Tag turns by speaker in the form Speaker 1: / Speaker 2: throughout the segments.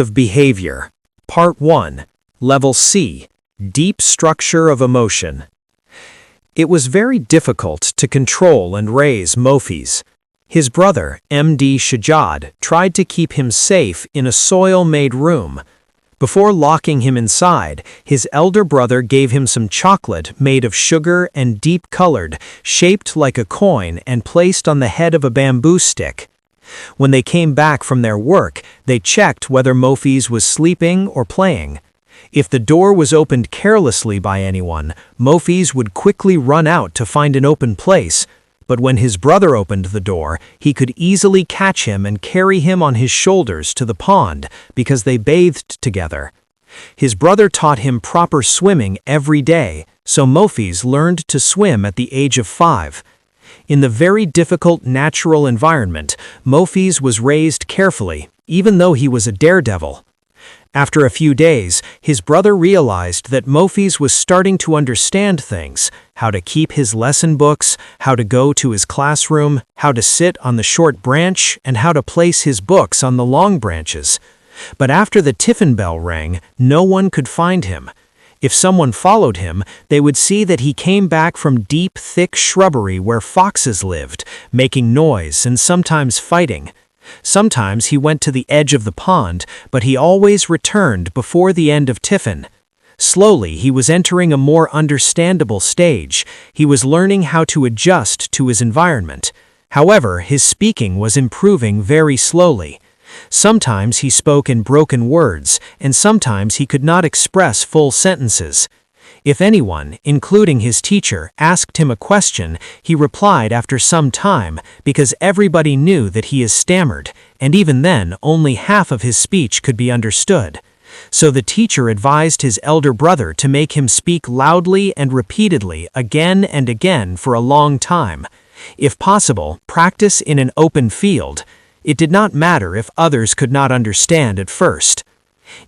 Speaker 1: of behavior. Part 1. Level C. Deep structure of emotion. It was very difficult to control and raise Mofiz. His brother, MD Shajad, tried to keep him safe in a soil-made room. Before locking him inside, his elder brother gave him some chocolate made of sugar and deep-colored, shaped like a coin and placed on the head of a bamboo stick. When they came back from their work, they checked whether Mofiz was sleeping or playing. If the door was opened carelessly by anyone, Mofiz would quickly run out to find an open place, but when his brother opened the door, he could easily catch him and carry him on his shoulders to the pond because they bathed together. His brother taught him proper swimming every day, so Mofiz learned to swim at the age of 5. In the very difficult natural environment, Mofiz was raised carefully, even though he was a daredevil. After a few days, his brother realized that Mofiz was starting to understand things, how to keep his lesson books, how to go to his classroom, how to sit on the short branch, and how to place his books on the long branches. But after the tiffin bell rang, no one could find him. If someone followed him, they would see that he came back from deep, thick shrubbery where foxes lived, making noise and sometimes fighting. Sometimes he went to the edge of the pond, but he always returned before the end of tiffin. Slowly, he was entering a more understandable stage. He was learning how to adjust to his environment. However, his speaking was improving very slowly. Sometimes he spoke in broken words, and sometimes he could not express full sentences. If anyone, including his teacher, asked him a question, he replied after some time because everybody knew that he is stammered, and even then only half of his speech could be understood. So the teacher advised his elder brother to make him speak loudly and repeatedly again and again for a long time. If possible, practice in an open field. It did not matter if others could not understand at first.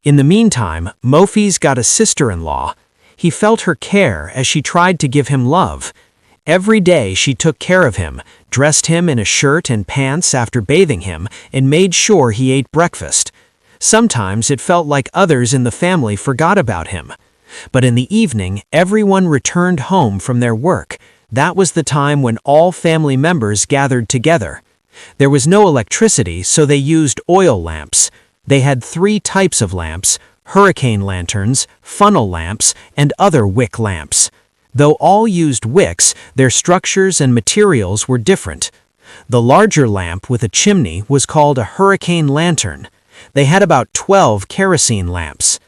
Speaker 1: In the meantime, Mofiz got a sister-in-law. He felt her care as she tried to give him love. Every day she took care of him, dressed him in a shirt and pants after bathing him, and made sure he ate breakfast. Sometimes it felt like others in the family forgot about him. But in the evening, everyone returned home from their work. That was the time when all family members gathered together. There was no electricity, so they used oil lamps. They had 3 types of lamps: hurricane lanterns, funnel lamps, and other wick lamps. Though all used wicks, their structures and materials were different. The larger lamp with a chimney was called a hurricane lantern. They had about 12 kerosene lamps.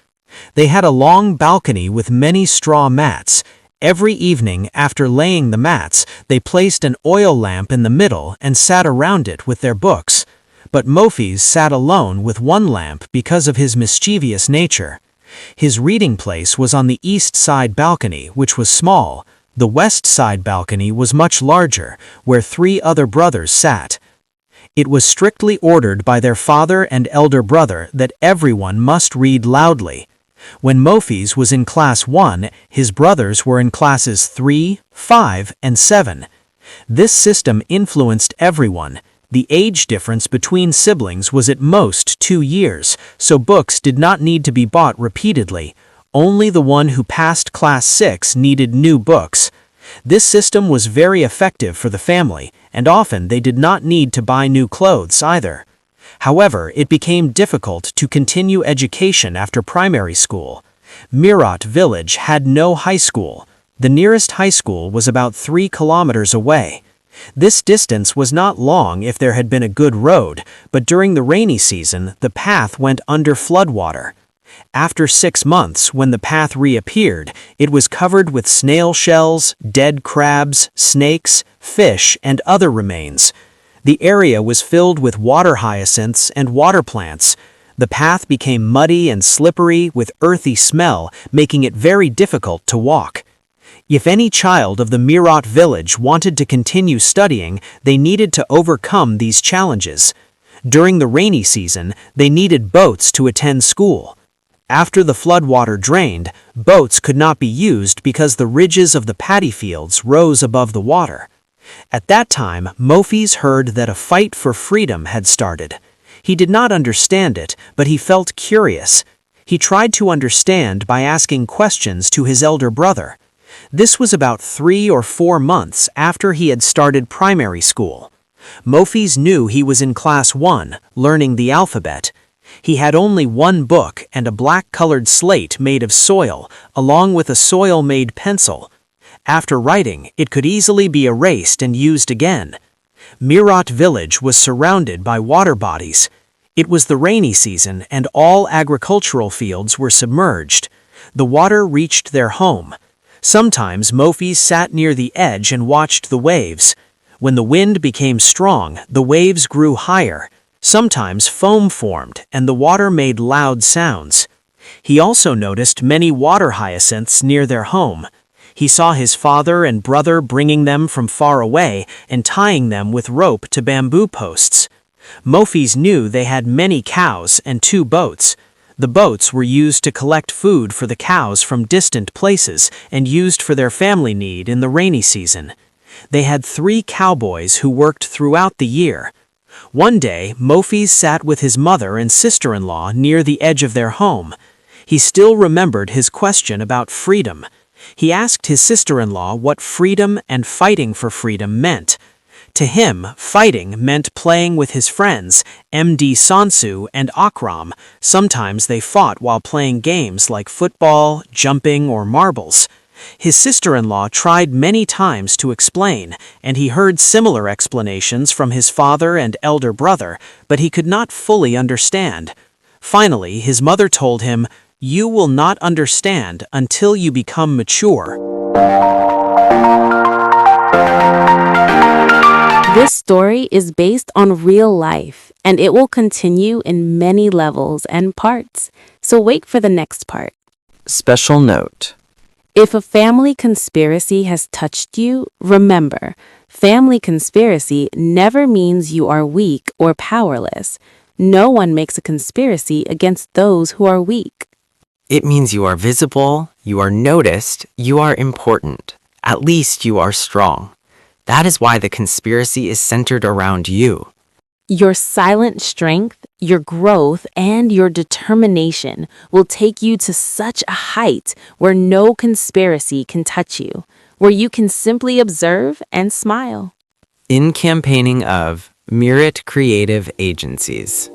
Speaker 1: They had a long balcony with many straw mats. Every evening, after laying the mats, they placed an oil lamp in the middle and sat around it with their books. But Mofiz sat alone with one lamp because of his mischievous nature. His reading place was on the east side balcony, which was small. The west side balcony was much larger, where 3 other brothers sat. It was strictly ordered by their father and elder brother that everyone must read loudly. When Mofiz was in class 1, his brothers were in classes 3, 5, and 7. This system influenced everyone. The age difference between siblings was at most 2 years, so books did not need to be bought repeatedly. Only the one who passed class 6 needed new books. This system was very effective for the family, and often they did not need to buy new clothes either. However, it became difficult to continue education after primary school. Mirat village had no high school. The nearest high school was about 3 kilometers away. This distance was not long if there had been a good road, but during the rainy season, the path went under floodwater. After 6 months, when the path reappeared, it was covered with snail shells, dead crabs, snakes, fish, and other remains. The area was filled with water hyacinths and water plants. The path became muddy and slippery with earthy smell, making it very difficult to walk. If any child of the Mirat village wanted to continue studying, they needed to overcome these challenges. During the rainy season, they needed boats to attend school. After the floodwater drained, boats could not be used because the ridges of the paddy fields rose above the water. At that time, Mofiz heard that a fight for freedom had started. He did not understand it, but he felt curious. He tried to understand by asking questions to his elder brother. This was about 3 or 4 months after he had started primary school. Mofiz knew he was in class 1, learning the alphabet. He had only one book and a black-colored slate made of soil, along with a soil-made pencil. After writing, it could easily be erased and used again. Mirat village was surrounded by water bodies. It was the rainy season and all agricultural fields were submerged. The water reached their home. Sometimes Mofiz sat near the edge and watched the waves. When the wind became strong, the waves grew higher. Sometimes foam formed and the water made loud sounds. He also noticed many water hyacinths near their home. He saw his father and brother bringing them from far away and tying them with rope to bamboo posts. Mofiz knew they had many cows and 2 boats. The boats were used to collect food for the cows from distant places and used for their family need in the rainy season. They had 3 cowboys who worked throughout the year. One day, Mofiz sat with his mother and sister-in-law near the edge of their home. He still remembered his question about freedom. He asked his sister-in-law what freedom and fighting for freedom meant. To him, fighting meant playing with his friends, MD Sansu and Akram. Sometimes they fought while playing games like football, jumping, or marbles. His sister-in-law tried many times to explain, and he heard similar explanations from his father and elder brother, but he could not fully understand. Finally, his mother told him, "You will not understand until you become mature."
Speaker 2: This story is based on real life, and it will continue in many levels and parts, so wait for the next part.
Speaker 3: Special note.
Speaker 2: If a family conspiracy has touched you, remember, family conspiracy never means you are weak or powerless. No one makes a conspiracy against those who are weak.
Speaker 3: It means you are visible, you are noticed, you are important. At least you are strong. That is why the conspiracy is centered around you.
Speaker 2: Your silent strength, your growth, and your determination will take you to such a height where no conspiracy can touch you, where you can simply observe and smile.
Speaker 3: In campaigning of Mirat Creative Agencies.